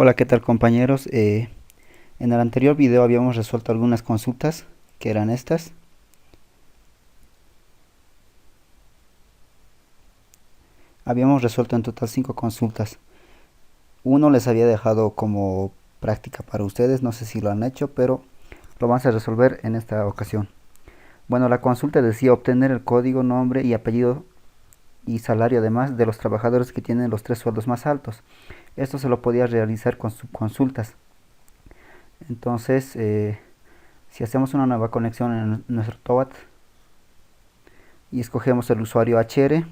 Hola, ¿qué tal compañeros? En el anterior video habíamos resuelto algunas consultas que eran estas. Habíamos resuelto en total 5 consultas. Uno les había dejado como práctica para ustedes, no sé si lo han hecho, pero lo vamos a resolver en esta ocasión. Bueno, la consulta decía obtener el código, nombre y apellido y salario además de los trabajadores que tienen los 3 sueldos más altos. Esto se lo podía realizar con subconsultas. Entonces, si hacemos una nueva conexión en nuestro TOAT y escogemos el usuario HR,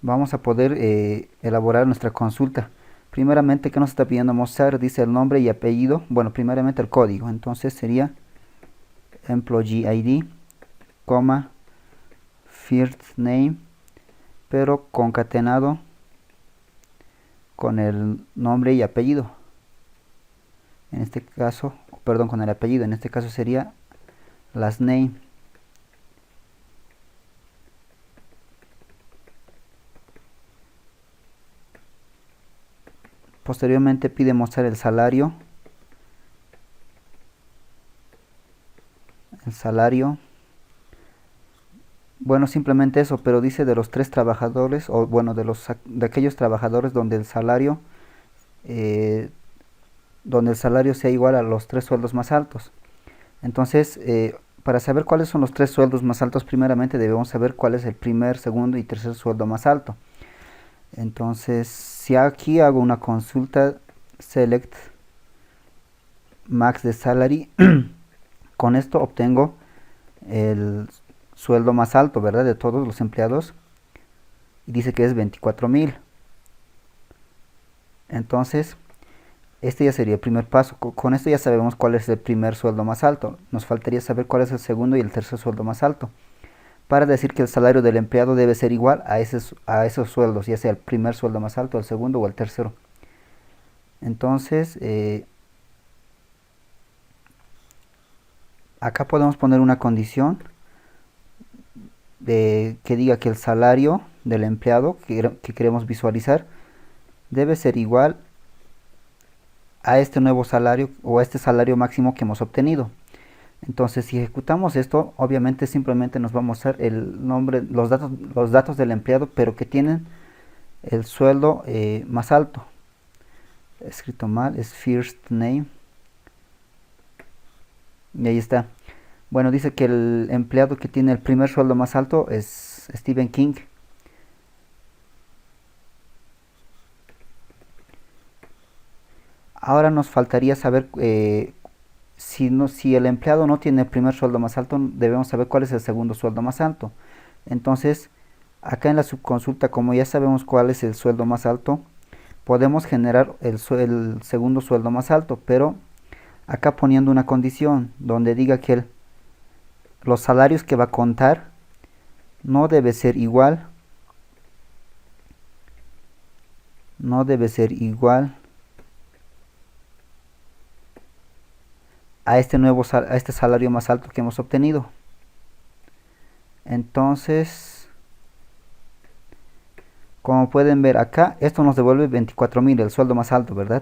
vamos a poder elaborar nuestra consulta. Primeramente, ¿qué nos está pidiendo mostrar? Dice el nombre y apellido. Bueno, primeramente el código. Entonces sería employee ID, coma, first name, pero concatenado con el nombre y apellido. En este caso, perdón, con el apellido. En este caso sería last name. Posteriormente pide mostrar el salario. El salario. Bueno, simplemente eso, pero dice de los 3 trabajadores, o bueno, de aquellos trabajadores eh, donde el salario sea igual a los 3 sueldos más altos. Entonces, para saber cuáles son los 3 sueldos más altos, primeramente debemos saber cuál es el primer, segundo y tercer sueldo más alto. Entonces, si aquí hago una consulta, select max de salary, con esto obtengo el sueldo más alto, ¿verdad? De todos los empleados. Y dice que es 24,000. Entonces, este ya sería el primer paso. Con esto ya sabemos cuál es el primer sueldo más alto. Nos faltaría saber cuál es el segundo y el tercer sueldo más alto, para decir que el salario del empleado debe ser igual a esos sueldos, ya sea el primer sueldo más alto, el segundo o el tercero. Entonces, acá podemos poner una condición que diga que el salario del empleado que queremos visualizar debe ser igual a este nuevo salario o a este salario máximo que hemos obtenido. Entonces, si ejecutamos esto, obviamente simplemente nos va a mostrar el nombre, los datos del empleado, pero que tienen el sueldo más alto. Escrito mal, es first name. Y ahí está. Bueno, dice que el empleado que tiene el primer sueldo más alto es Stephen King. Ahora nos faltaría saber si el empleado no tiene el primer sueldo más alto, debemos saber cuál es el segundo sueldo más alto. Entonces, acá en la subconsulta, como ya sabemos cuál es el sueldo más alto, podemos generar el segundo sueldo más alto, pero acá poniendo una condición donde diga que los salarios que va a contar no debe ser igual, no debe ser igual a este salario más alto que hemos obtenido. Entonces, como pueden ver acá, esto nos devuelve 24,000, el sueldo más alto, ¿verdad?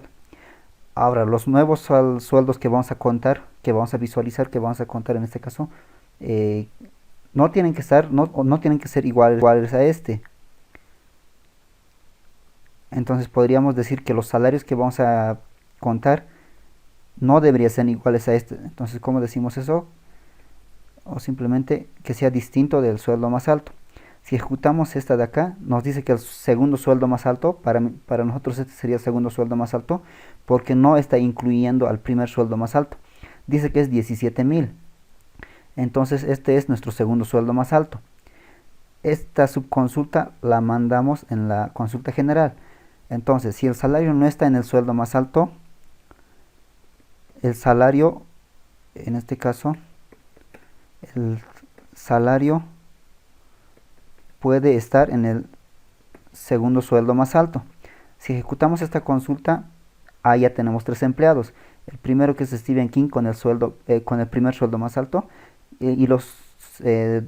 Ahora, los nuevos sueldos que vamos a contar, que vamos a visualizar, que vamos a contar en este caso, eh, no tienen que estar, no tienen que ser iguales a este. Entonces podríamos decir que los salarios que vamos a contar no deberían ser iguales a este. Entonces, ¿cómo decimos eso? O simplemente que sea distinto del sueldo más alto. Si ejecutamos esta de acá, nos dice que el segundo sueldo más alto, para nosotros este sería el segundo sueldo más alto, porque no está incluyendo al primer sueldo más alto. Dice que es 17,000. Entonces este es nuestro segundo sueldo más alto. Esta subconsulta la mandamos en la consulta general. Entonces, si el salario no está en el sueldo más alto, el salario, en este caso, el salario puede estar en el segundo sueldo más alto. Si ejecutamos esta consulta, ya tenemos tres empleados. El primero que es Stephen King con el sueldo, con el primer sueldo más alto, y los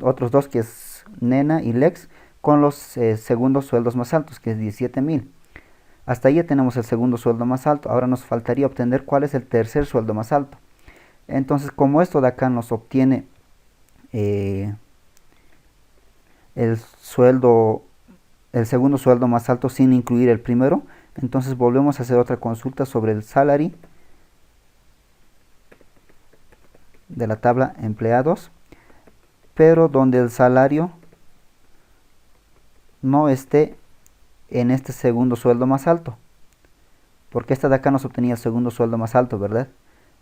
otros dos que es Nena y Lex con los segundos sueldos más altos, que es 17,000. Hasta ahí ya tenemos el segundo sueldo más alto. Ahora nos faltaría obtener cuál es el tercer sueldo más alto. Entonces, como esto de acá nos obtiene eh, el sueldo, el segundo sueldo más alto sin incluir el primero, entonces volvemos a hacer otra consulta sobre el salary de la tabla empleados, pero donde el salario no esté en este segundo sueldo más alto, porque esta de acá nos obtenía el segundo sueldo más alto, ¿verdad?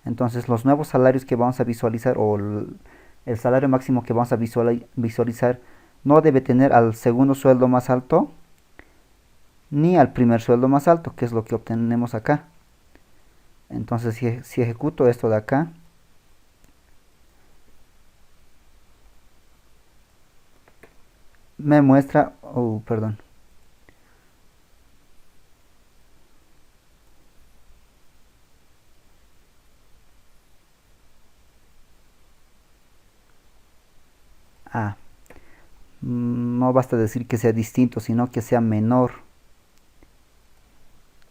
Entonces los nuevos salarios que vamos a visualizar, o el salario máximo que vamos a visualizar, no debe tener al segundo sueldo más alto ni al primer sueldo más alto, que es lo que obtenemos acá. Entonces si ejecuto esto de acá, me muestra, perdón, no basta decir que sea distinto, sino que sea menor.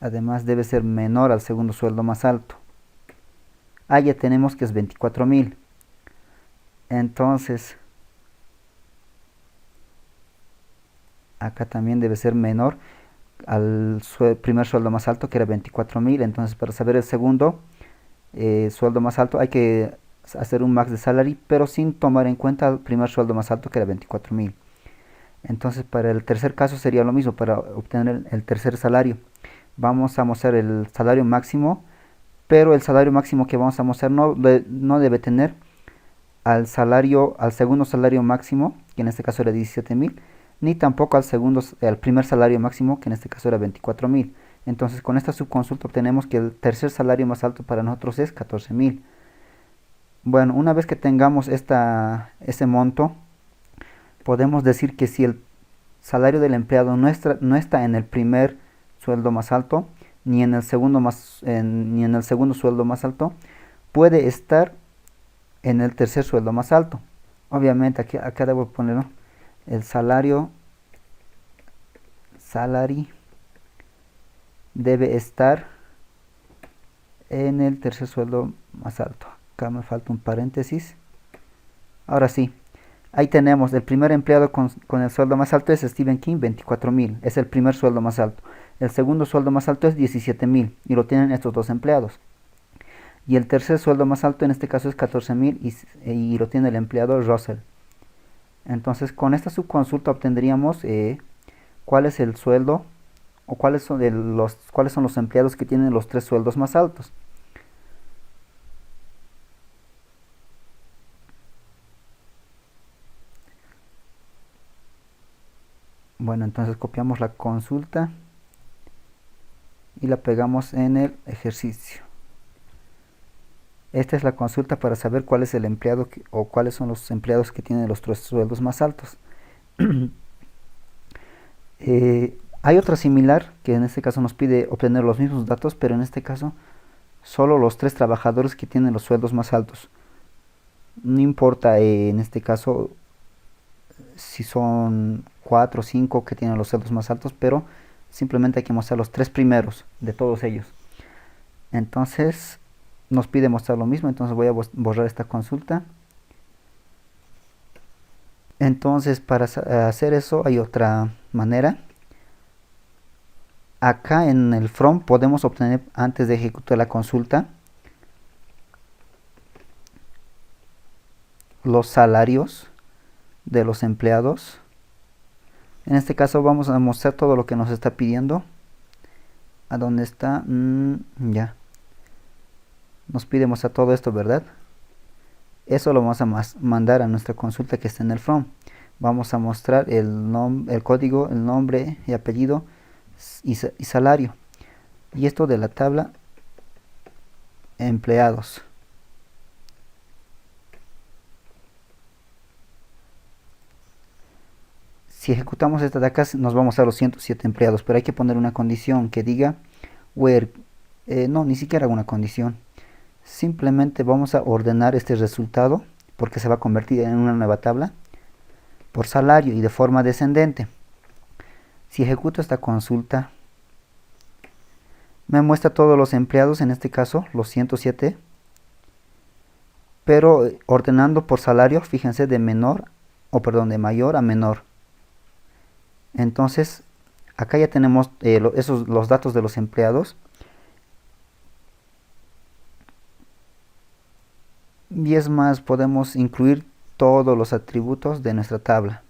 Además debe ser menor al segundo sueldo más alto. Ya tenemos que es 24,000. Entonces, acá también debe ser menor al primer sueldo más alto, que era 24,000. Entonces, para saber el segundo sueldo más alto, hay que hacer un max de salary, pero sin tomar en cuenta el primer sueldo más alto, que era 24,000. Entonces, para el tercer caso sería lo mismo. Para obtener el tercer salario, vamos a mostrar el salario máximo, pero el salario máximo que vamos a mostrar no debe tener al segundo salario máximo, que en este caso era 17,000, ni tampoco al primer salario máximo, que en este caso era 24,000. Entonces, con esta subconsulta obtenemos que el tercer salario más alto para nosotros es 14,000. Bueno, una vez que tengamos ese monto, podemos decir que si el salario del empleado no está en el primer sueldo más alto, ni en el segundo sueldo más alto, puede estar en el tercer sueldo más alto. Obviamente acá debo poner, ¿no?, el salary debe estar en el tercer sueldo más alto. Acá me falta un paréntesis. Ahora sí, ahí tenemos el primer empleado con el sueldo más alto es Stephen King, 24,000. Es el primer sueldo más alto. El segundo sueldo más alto es 17,000 y lo tienen estos dos empleados. Y el tercer sueldo más alto en este caso es 14,000 y lo tiene el empleado Russell. Entonces, con esta subconsulta obtendríamos cuál es el sueldo, o cuáles son los empleados que tienen los tres sueldos más altos. Bueno, entonces copiamos la consulta y la pegamos en el ejercicio. Esta es la consulta para saber cuál es el empleado o cuáles son los empleados que tienen los tres sueldos más altos. Hay otra similar que en este caso nos pide obtener los mismos datos, pero en este caso solo los tres trabajadores que tienen los sueldos más altos. No importa en este caso si son 4 o 5 que tienen los sueldos más altos, pero simplemente hay que mostrar los tres primeros de todos ellos. Entonces nos pide mostrar lo mismo, entonces voy a borrar esta consulta. Entonces, para hacer eso hay otra manera. Acá en el from podemos obtener, antes de ejecutar la consulta, los salarios de los empleados. En este caso vamos a mostrar todo lo que nos está pidiendo. ¿A dónde está? Ya. Nos pide mostrar todo esto, ¿verdad? Eso lo vamos a mandar a nuestra consulta que está en el from. Vamos a mostrar el código, el nombre y apellido y salario. Y esto de la tabla empleados. Si ejecutamos esta de acá nos vamos a los 107 empleados, pero hay que poner una condición que diga where No, ni siquiera una condición. Simplemente vamos a ordenar este resultado porque se va a convertir en una nueva tabla por salario y de forma descendente. Si ejecuto esta consulta, me muestra todos los empleados, en este caso los 107, pero ordenando por salario, fíjense, de mayor a menor. Entonces, acá ya tenemos los datos de los empleados. Y es más, podemos incluir todos los atributos de nuestra tabla.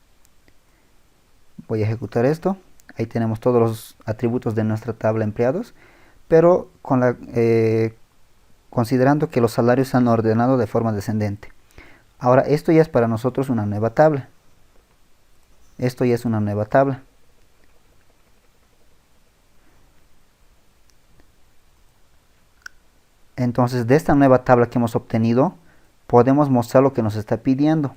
Voy a ejecutar esto. Ahí tenemos todos los atributos de nuestra tabla empleados, pero considerando que los salarios se han ordenado de forma descendente. Ahora, esto ya es para nosotros una nueva tabla. Esto ya es una nueva tabla. Entonces, de esta nueva tabla que hemos obtenido, podemos mostrar lo que nos está pidiendo.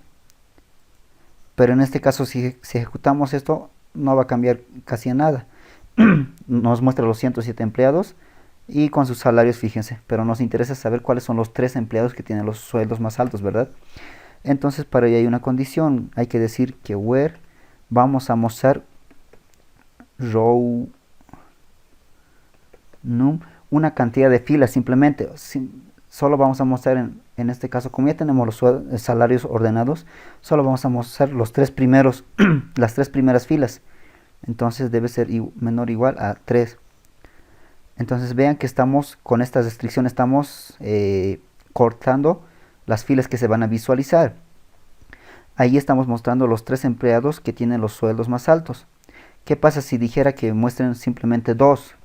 Pero en este caso, si ejecutamos esto, no va a cambiar casi nada. Nos muestra los 107 empleados y con sus salarios, fíjense. Pero nos interesa saber cuáles son los 3 empleados que tienen los sueldos más altos, ¿verdad? Entonces, para ello hay una condición. Hay que decir que where vamos a mostrar row num, una cantidad de filas simplemente. Solo vamos a mostrar en este caso, como ya tenemos los salarios ordenados, solo vamos a mostrar los 3 primeros, las 3 primeras filas. Entonces debe ser menor o igual a 3. Entonces vean que estamos con estas restricciones, estamos cortando las filas que se van a visualizar. Ahí estamos mostrando los 3 empleados que tienen los sueldos más altos. ¿Qué pasa si dijera que muestren simplemente 2?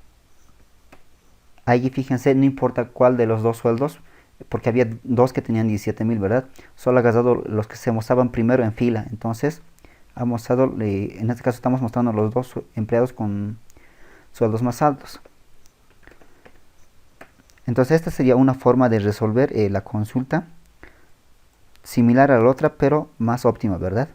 Ahí fíjense, no importa cuál de los 2 sueldos, porque había 2 que tenían 17.000, ¿verdad? Solo ha gastado los que se mostraban primero en fila. Entonces, ha mostrado, en este caso estamos mostrando los 2 empleados con sueldos más altos. Entonces, esta sería una forma de resolver la consulta, similar a la otra, pero más óptima, ¿verdad?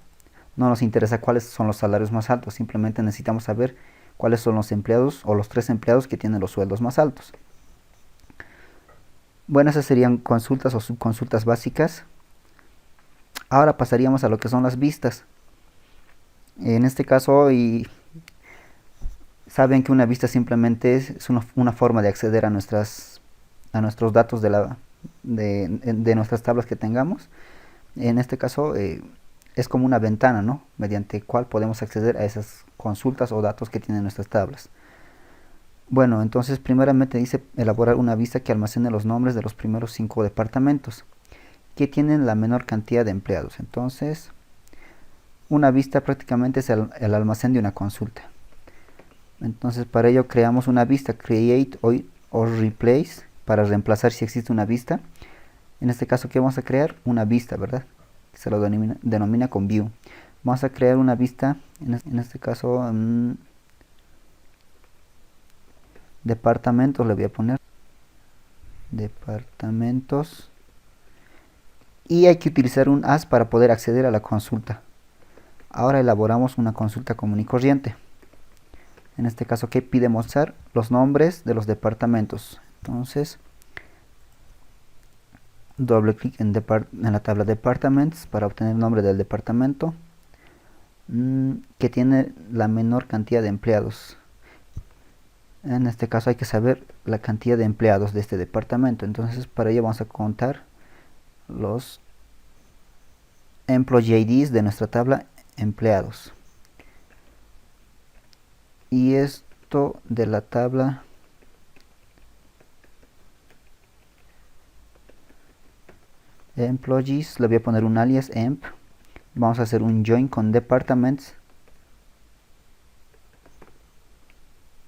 No nos interesa cuáles son los salarios más altos, simplemente necesitamos saber cuáles son los empleados o los 3 empleados que tienen los sueldos más altos. Bueno, esas serían consultas o subconsultas básicas. Ahora pasaríamos a lo que son las vistas. En este caso, saben que una vista simplemente es una forma de acceder a nuestros datos de nuestras tablas que tengamos. En este caso es como una ventana, ¿no? Mediante cual podemos acceder a esas consultas o datos que tienen nuestras tablas. Bueno, entonces primeramente dice elaborar una vista que almacene los nombres de los primeros 5 departamentos que tienen la menor cantidad de empleados. Entonces, una vista prácticamente es el almacén de una consulta. Entonces, para ello creamos una vista, create o replace, para reemplazar si existe una vista. En este caso, ¿qué vamos a crear? Una vista, ¿verdad? Se lo denomina con view. Vamos a crear una vista, en este caso, departamentos, le voy a poner departamentos, y hay que utilizar un as para poder acceder a la consulta. Ahora elaboramos una consulta común y corriente. En este caso, que pide mostrar los nombres de los departamentos. Entonces, doble clic en la tabla Departments para obtener el nombre del departamento que tiene la menor cantidad de empleados. En este caso hay que saber la cantidad de empleados de este departamento. Entonces, para ello vamos a contar los employee IDs de nuestra tabla empleados. Y esto de la tabla employees, le voy a poner un alias emp. Vamos a hacer un join con departments.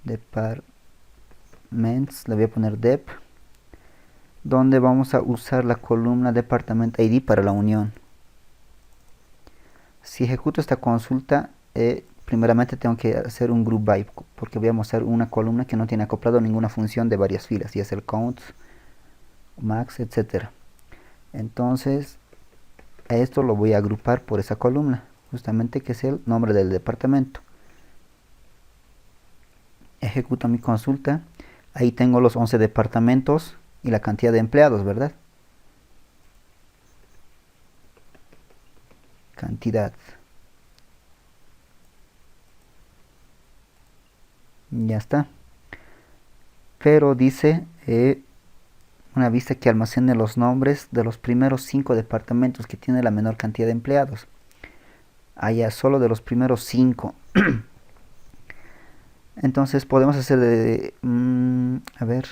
Le voy a poner dep, donde vamos a usar la columna department ID para la unión. Si ejecuto esta consulta, primeramente tengo que hacer un group by, porque voy a mostrar una columna que no tiene acoplado ninguna función de varias filas, y es el count, max, etcétera. Entonces, a esto lo voy a agrupar por esa columna, justamente que es el nombre del departamento. Ejecuto mi consulta, Ahí tengo los 11 departamentos y la cantidad de empleados, ¿verdad? Cantidad. Ya está. Pero dice una vista que almacene los nombres de los primeros 5 departamentos que tiene la menor cantidad de empleados. Allá solo de los primeros 5. Entonces podemos hacer de... a ver.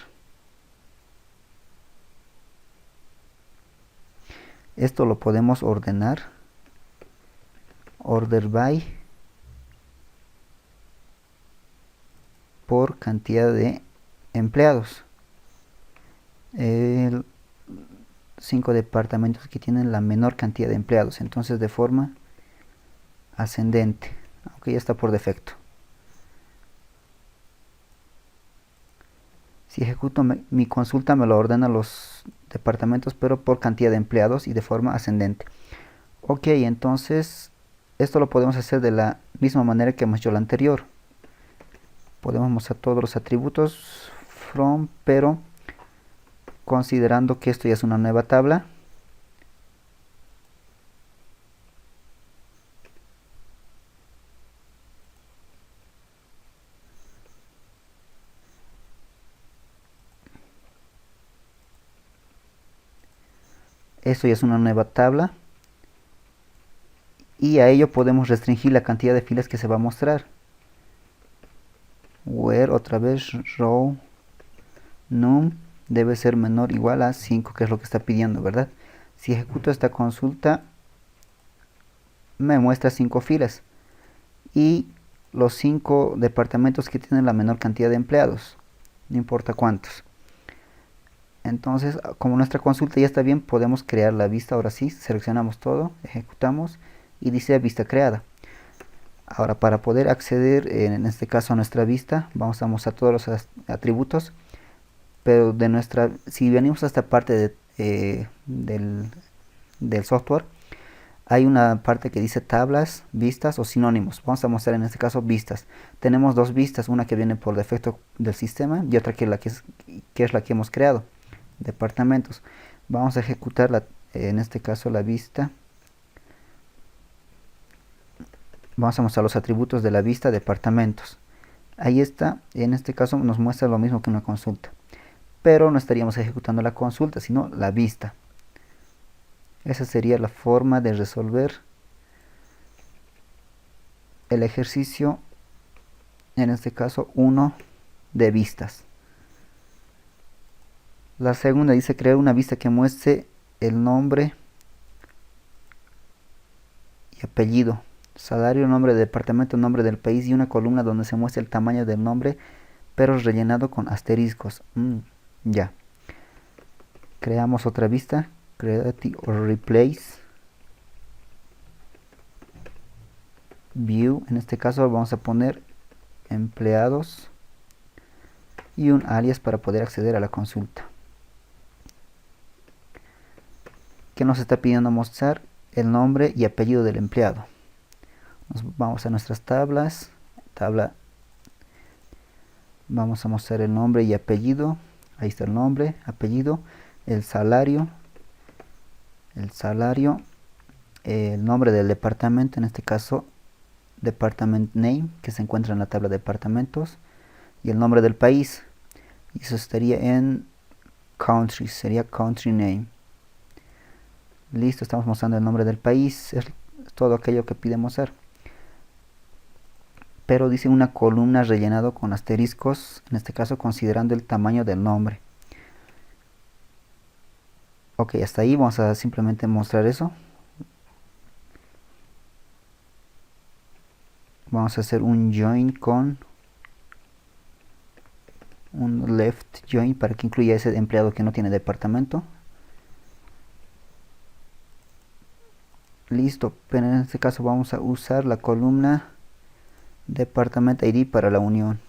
Esto lo podemos ordenar. Order by. Por cantidad de empleados. 5 departamentos que tienen la menor cantidad de empleados. Entonces de forma ascendente. Aunque ya está por defecto. Si ejecuto mi consulta me lo ordena los departamentos pero por cantidad de empleados y de forma ascendente. Ok, entonces esto lo podemos hacer de la misma manera que hemos hecho la anterior. Podemos mostrar todos los atributos from, pero considerando que esto ya es una nueva tabla. Esto ya es una nueva tabla. Y a ello podemos restringir la cantidad de filas que se va a mostrar. Where, otra vez, row num debe ser menor o igual a 5, que es lo que está pidiendo, ¿verdad? Si ejecuto esta consulta, me muestra 5 filas. Y los 5 departamentos que tienen la menor cantidad de empleados. No importa cuántos. Entonces, como nuestra consulta ya está bien, podemos crear la vista. Ahora sí, seleccionamos todo, ejecutamos y dice vista creada. Ahora, para poder acceder, en este caso, a nuestra vista, vamos a mostrar todos los atributos. Pero si venimos a esta parte del software, hay una parte que dice tablas, vistas o sinónimos. Vamos a mostrar en este caso vistas. Tenemos dos vistas, una que viene por defecto del sistema y otra que es la que hemos creado. Departamentos. Vamos a ejecutar en este caso la vista. Vamos a mostrar los atributos de la vista departamentos. Ahí está, en este caso nos muestra lo mismo que una consulta. Pero no estaríamos ejecutando la consulta, sino la vista. Esa sería la forma de resolver el ejercicio, en este caso 1 de vistas. La segunda dice crear una vista que muestre el nombre y apellido, salario, nombre de departamento, nombre del país y una columna donde se muestre el tamaño del nombre, pero rellenado con asteriscos. Ya. Creamos otra vista, create o replace view. En este caso vamos a poner empleados y un alias para poder acceder a la consulta. ¿Qué nos está pidiendo mostrar? El nombre y apellido del empleado. Vamos a nuestras tablas. Vamos a mostrar el nombre y apellido. Ahí está el nombre, apellido, el salario, el nombre del departamento, en este caso department name, que se encuentra en la tabla de departamentos, y el nombre del país. Y eso estaría en country, sería country name. Listo, estamos mostrando el nombre del país, es todo aquello que pide mostrar. Pero dice una columna rellenado con asteriscos, en este caso considerando el tamaño del nombre. Ok, hasta ahí vamos a simplemente mostrar eso. Vamos a hacer un join con un left join para que incluya ese empleado que no tiene departamento. Listo, pero en este caso vamos a usar la columna Department ID para la unión.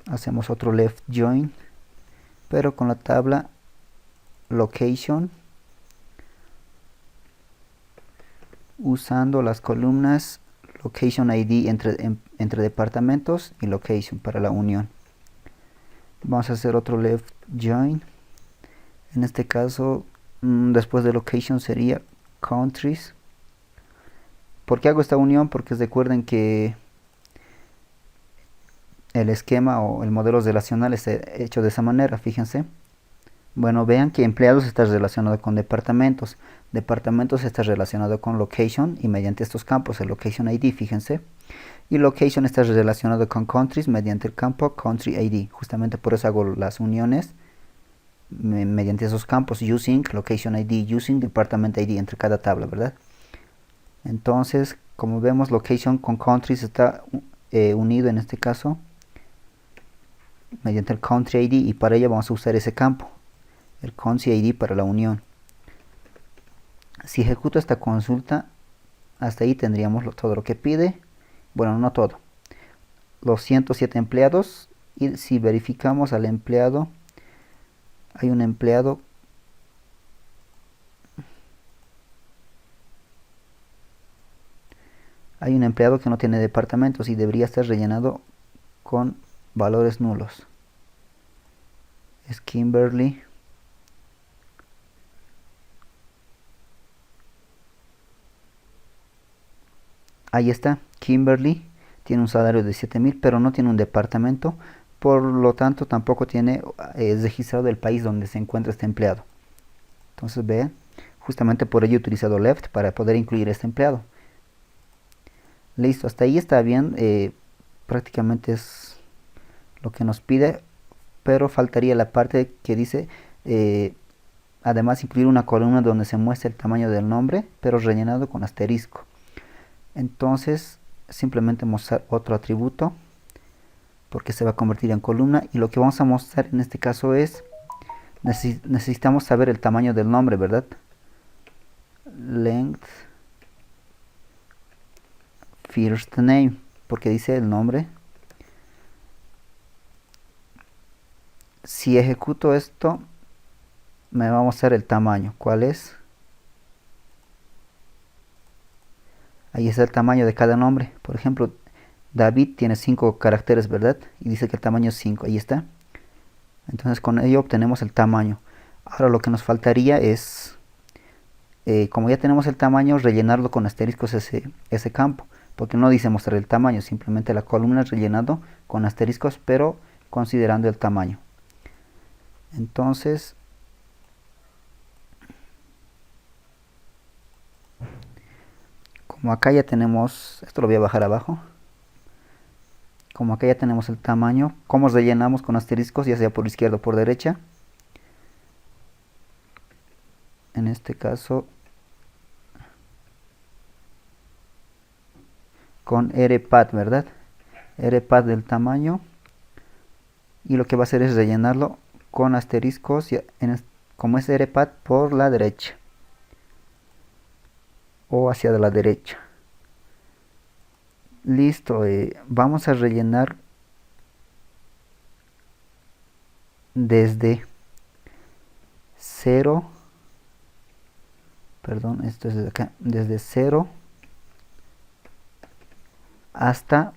Hacemos otro left join, pero con la tabla location, usando las columnas location ID entre departamentos y location para la unión. Vamos a hacer otro left join. En este caso, después de location sería countries. ¿Por qué hago esta unión? Porque recuerden que el esquema o el modelo relacional está hecho de esa manera, fíjense. Bueno, vean que empleados está relacionado con departamentos, departamentos está relacionado con location y mediante estos campos, el location ID, fíjense. Y location está relacionado con countries mediante el campo country ID. Justamente por eso hago las uniones mediante esos campos, using location ID, using department ID entre cada tabla, ¿verdad? Entonces, como vemos, location con countries está unido en este caso mediante el country ID, y para ello vamos a usar ese campo, el country ID para la unión. Si ejecuto esta consulta, hasta ahí tendríamos todo lo que pide. Bueno, no todo, los 107 empleados. Y si verificamos al empleado, hay un empleado que no tiene departamentos y debería estar rellenado con valores nulos. Es Kimberly. Ahí está, Kimberly tiene un salario de 7.000, pero no tiene un departamento, por lo tanto tampoco tiene registrado el país donde se encuentra este empleado. Entonces vean, justamente por ello he utilizado left para poder incluir este empleado. Listo, hasta ahí está bien, prácticamente es lo que nos pide, pero faltaría la parte que dice además incluir una columna donde se muestra el tamaño del nombre, pero rellenado con asterisco. Entonces simplemente mostrar otro atributo porque se va a convertir en columna, y lo que vamos a mostrar en este caso es necesitamos saber el tamaño del nombre, ¿verdad? Length first name, porque dice el nombre. Si ejecuto esto, me va a mostrar el tamaño. ¿Cuál es? Ahí está el tamaño de cada nombre. Por ejemplo, David tiene 5 caracteres, ¿verdad? Y dice que el tamaño es 5. Ahí está. Entonces con ello obtenemos el tamaño. Ahora lo que nos faltaría es, como ya tenemos el tamaño, rellenarlo con asteriscos ese campo. Porque no dice mostrar el tamaño, simplemente la columna es rellenado con asteriscos, pero considerando el tamaño. Entonces, como acá ya tenemos, esto lo voy a bajar abajo. Como acá ya tenemos el tamaño, ¿cómo rellenamos con asteriscos? Ya sea por izquierda o por derecha. En este caso, con rpad, ¿verdad? Rpad del tamaño. Y lo que va a hacer es rellenarlo con asteriscos, como es rpad, por la derecha. O hacia la derecha. Listo, vamos a rellenar desde 0, perdón, esto es desde acá, desde 0 hasta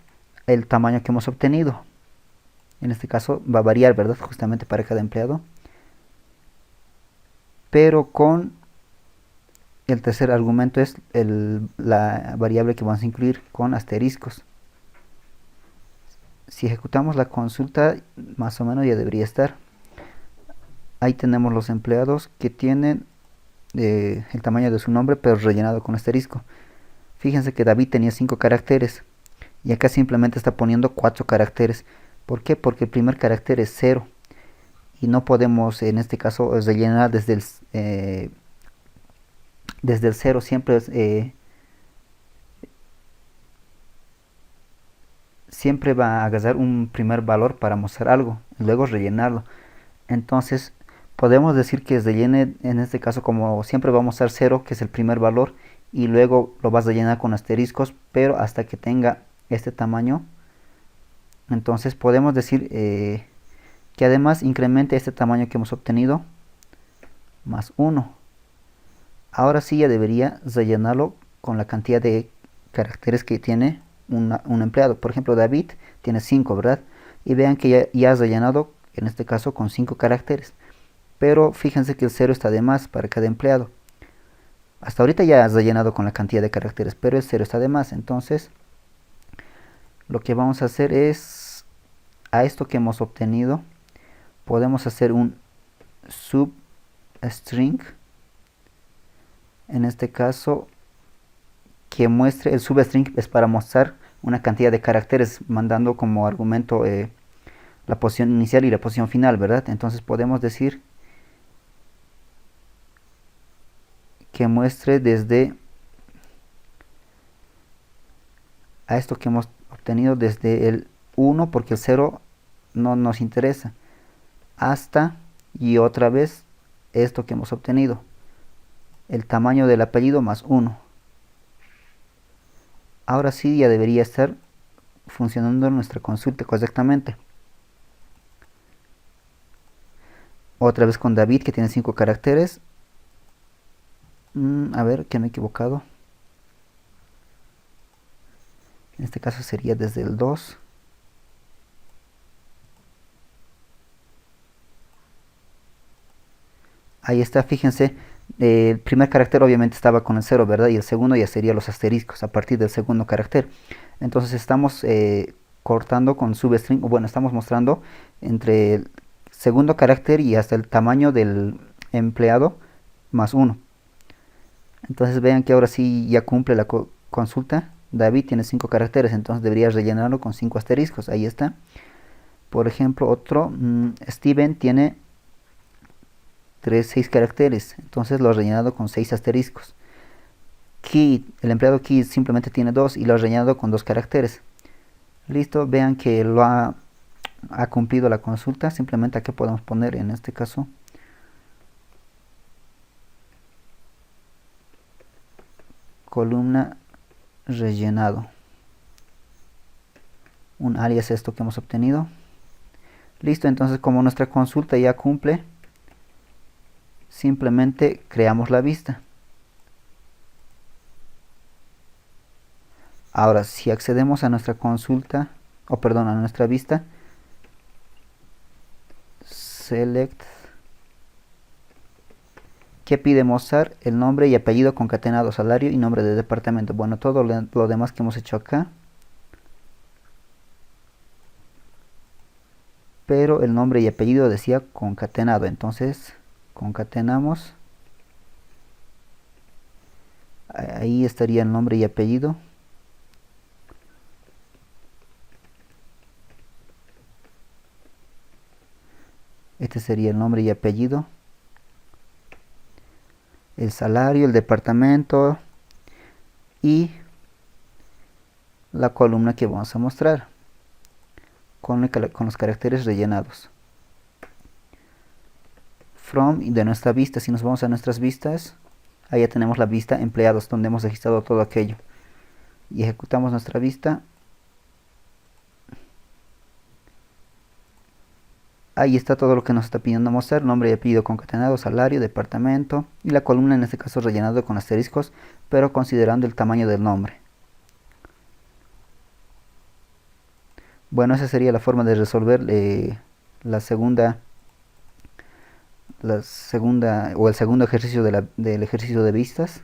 el tamaño que hemos obtenido. En este caso va a variar, ¿verdad? Justamente para cada empleado. Pero con el tercer argumento es la variable que vamos a incluir con asteriscos. Si ejecutamos la consulta, más o menos ya debería estar. Ahí tenemos los empleados que tienen el tamaño de su nombre, pero rellenado con asterisco. Fíjense que David tenía 5 caracteres y acá simplemente está poniendo 4 caracteres. ¿Por qué? Porque el primer carácter es 0 y no podemos en este caso rellenar desde el 0. Siempre va a agarrar un primer valor para mostrar algo, luego rellenarlo. Entonces podemos decir que rellene en este caso, como siempre va a mostrar 0, que es el primer valor, y luego lo vas a rellenar con asteriscos, pero hasta que tenga este tamaño. Entonces podemos decir que además incremente este tamaño que hemos obtenido más 1. Ahora sí ya debería rellenarlo con la cantidad de caracteres que tiene un empleado. Por ejemplo, David tiene 5, ¿verdad? Y vean que ya has rellenado, en este caso, con 5 caracteres. Pero fíjense que el 0 está de más para cada empleado. Hasta ahorita ya has rellenado con la cantidad de caracteres, pero el 0 está de más. Entonces, lo que vamos a hacer es, a esto que hemos obtenido, podemos hacer un substring. En este caso, que muestre, el substring es para mostrar una cantidad de caracteres, mandando como argumento la posición inicial y la posición final, ¿verdad? Entonces podemos decir que muestre desde a esto que hemos obtenido desde el 1, porque el 0 no nos interesa, hasta y otra vez esto que hemos obtenido, el tamaño del apellido más 1. Ahora sí ya debería estar funcionando nuestra consulta correctamente. Otra vez con David, que tiene 5 caracteres. A ver, que me he equivocado. En este caso sería desde el 2. Ahí está, fíjense. El primer carácter obviamente estaba con el 0, ¿verdad? Y el segundo ya sería los asteriscos a partir del segundo carácter. Entonces estamos cortando con substring, o bueno, estamos mostrando entre el segundo carácter y hasta el tamaño del empleado más 1. Entonces vean que ahora sí ya cumple la consulta. David tiene 5 caracteres, entonces debería rellenarlo con 5 asteriscos. Ahí está. Por ejemplo, otro, Steven tiene 6 caracteres, entonces lo ha rellenado con 6 asteriscos. Key, el empleado Key simplemente tiene 2 y lo ha rellenado con 2 caracteres. Listo, vean que lo ha cumplido la consulta. Simplemente aquí podemos poner en este caso columna rellenado, un alias esto que hemos obtenido. Listo, entonces como nuestra consulta ya cumple, simplemente creamos la vista. Ahora, si accedemos a nuestra consulta, o perdón, a nuestra vista, select, que pide mostrar el nombre y apellido concatenado, salario y nombre de departamento. Bueno, todo lo demás que hemos hecho acá, pero el nombre y apellido decía concatenado, entonces concatenamos, ahí estaría el nombre y apellido. Este sería el nombre y apellido, el salario, el departamento y la columna que vamos a mostrar con los caracteres rellenados. From de nuestra vista, si nos vamos a nuestras vistas, ahí ya tenemos la vista empleados donde hemos registrado todo aquello. Y ejecutamos nuestra vista. Ahí está todo lo que nos está pidiendo mostrar, nombre y apellido concatenado, salario, departamento y la columna en este caso rellenado con asteriscos, pero considerando el tamaño del nombre. Bueno, esa sería la forma de resolver la segunda o el segundo ejercicio del ejercicio de vistas.